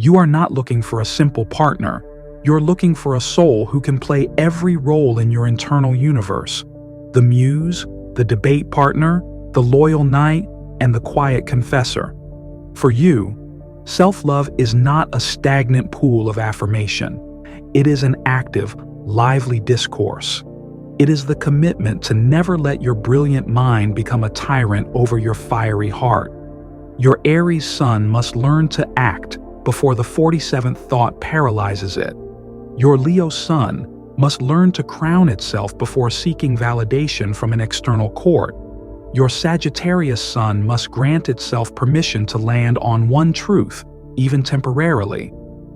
You are not looking for a simple partner. You're looking for a soul who can play every role in your internal universe. The muse, the debate partner, the loyal knight, and the quiet confessor. For you, self-love is not a stagnant pool of affirmation. It is an active, lively discourse. It is the commitment to never let your brilliant mind become a tyrant over your fiery heart. Your Aries sun must learn to act before the 47th thought paralyzes it. Your Leo sun must learn to crown itself before seeking validation from an external court. Your Sagittarius sun must grant itself permission to land on one truth, even temporarily.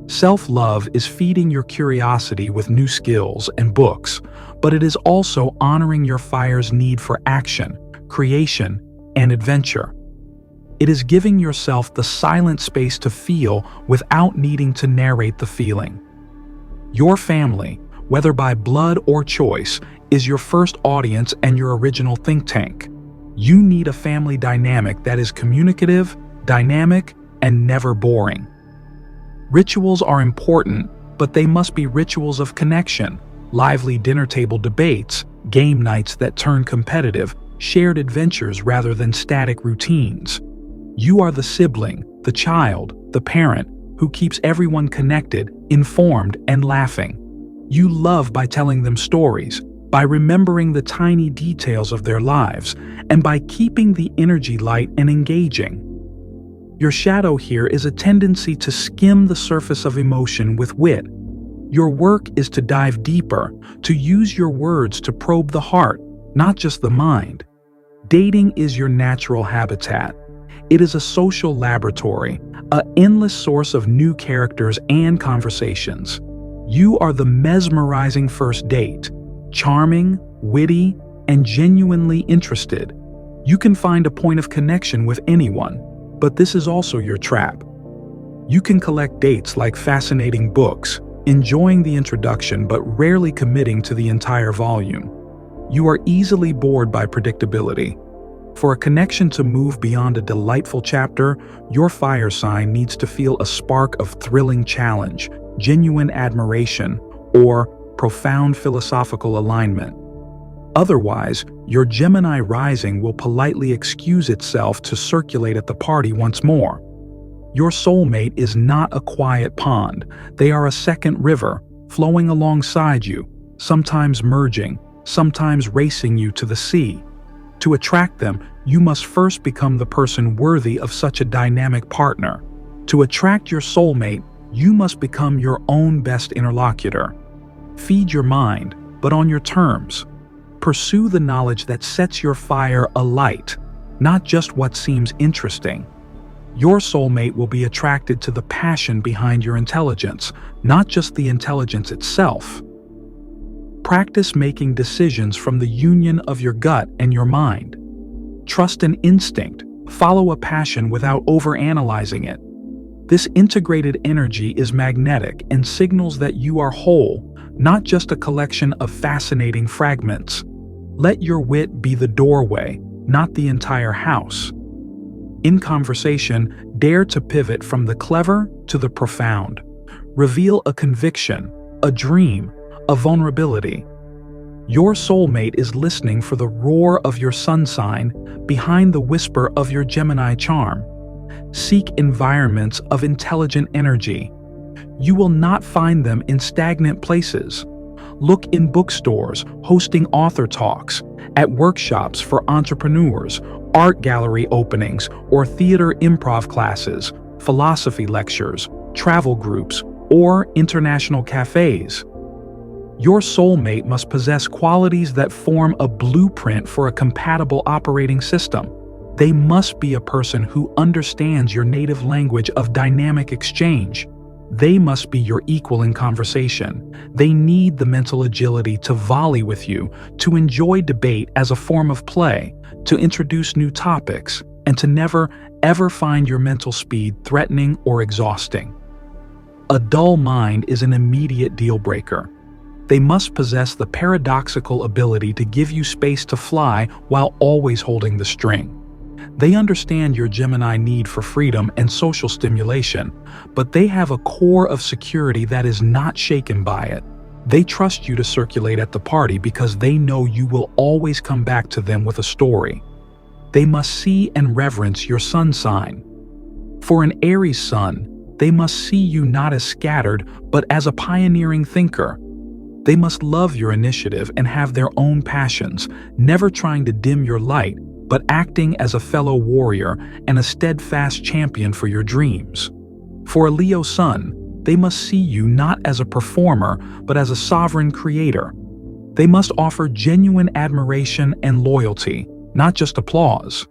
Self-love is feeding your curiosity with new skills and books, but it is also honoring your fire's need for action, creation, and adventure. It is giving yourself the silent space to feel without needing to narrate the feeling. Your family, whether by blood or choice, is your first audience and your original think tank. You need a family dynamic that is communicative, dynamic, and never boring. Rituals are important, but they must be rituals of connection, lively dinner table debates, game nights that turn competitive, shared adventures rather than static routines. You are the sibling, the child, the parent, who keeps everyone connected, informed, and laughing. You love by telling them stories, by remembering the tiny details of their lives, and by keeping the energy light and engaging. Your shadow here is a tendency to skim the surface of emotion with wit. Your work is to dive deeper, to use your words to probe the heart, not just the mind. Dating is your natural habitat. It is a social laboratory, an endless source of new characters and conversations. You are the mesmerizing first date, charming, witty, and genuinely interested. You can find a point of connection with anyone, but this is also your trap. You can collect dates like fascinating books, enjoying the introduction but rarely committing to the entire volume. You are easily bored by predictability. For a connection to move beyond a delightful chapter, your fire sign needs to feel a spark of thrilling challenge, genuine admiration, or profound philosophical alignment. Otherwise, your Gemini rising will politely excuse itself to circulate at the party once more. Your soulmate is not a quiet pond. They are a second river, flowing alongside you, sometimes merging, sometimes racing you to the sea. To attract them, you must first become the person worthy of such a dynamic partner. To attract your soulmate, you must become your own best interlocutor. Feed your mind, but on your terms. Pursue the knowledge that sets your fire alight, not just what seems interesting. Your soulmate will be attracted to the passion behind your intelligence, not just the intelligence itself. Practice making decisions from the union of your gut and your mind. Trust an instinct, follow a passion without overanalyzing it. This integrated energy is magnetic and signals that you are whole, not just a collection of fascinating fragments. Let your wit be the doorway, not the entire house. In conversation, dare to pivot from the clever to the profound. Reveal a conviction, a dream, a vulnerability. Your soulmate is listening for the roar of your sun sign behind the whisper of your Gemini charm. Seek environments of intelligent energy. You will not find them in stagnant places. Look in bookstores hosting author talks, at workshops for entrepreneurs, art gallery openings, or theater improv classes, philosophy lectures, travel groups, or international cafes. Your soulmate must possess qualities that form a blueprint for a compatible operating system. They must be a person who understands your native language of dynamic exchange. They must be your equal in conversation. They need the mental agility to volley with you, to enjoy debate as a form of play, to introduce new topics, and to never, ever find your mental speed threatening or exhausting. A dull mind is an immediate deal breaker. They must possess the paradoxical ability to give you space to fly while always holding the string. They understand your Gemini need for freedom and social stimulation, but they have a core of security that is not shaken by it. They trust you to circulate at the party because they know you will always come back to them with a story. They must see and reverence your sun sign. For an Aries sun, they must see you not as scattered, but as a pioneering thinker. They must love your initiative and have their own passions, never trying to dim your light, but acting as a fellow warrior and a steadfast champion for your dreams. For a Leo sun, they must see you not as a performer, but as a sovereign creator. They must offer genuine admiration and loyalty, not just applause.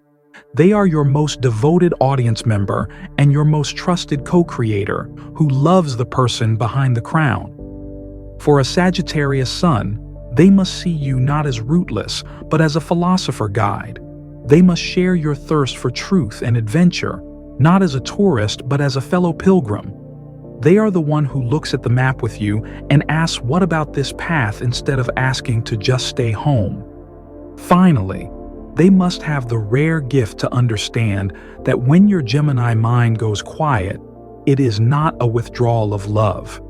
They are your most devoted audience member and your most trusted co-creator who loves the person behind the crown. For a Sagittarius sun, they must see you not as rootless, but as a philosopher guide. They must share your thirst for truth and adventure, not as a tourist, but as a fellow pilgrim. They are the one who looks at the map with you and asks, "What about this path?" instead of asking to just stay home. Finally, they must have the rare gift to understand that when your Gemini mind goes quiet, it is not a withdrawal of love.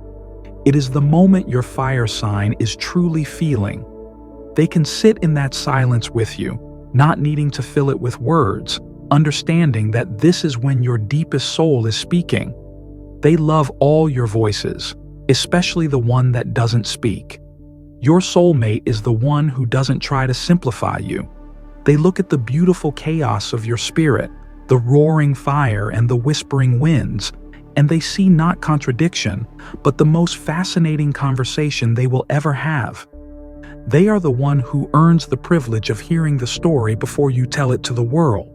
It is the moment your fire sign is truly feeling. They can sit in that silence with you, not needing to fill it with words, understanding that this is when your deepest soul is speaking. They love all your voices, especially the one that doesn't speak. Your soulmate is the one who doesn't try to simplify you. They look at the beautiful chaos of your spirit, the roaring fire and the whispering winds, and they see not contradiction, but the most fascinating conversation they will ever have. They are the one who earns the privilege of hearing the story before you tell it to the world.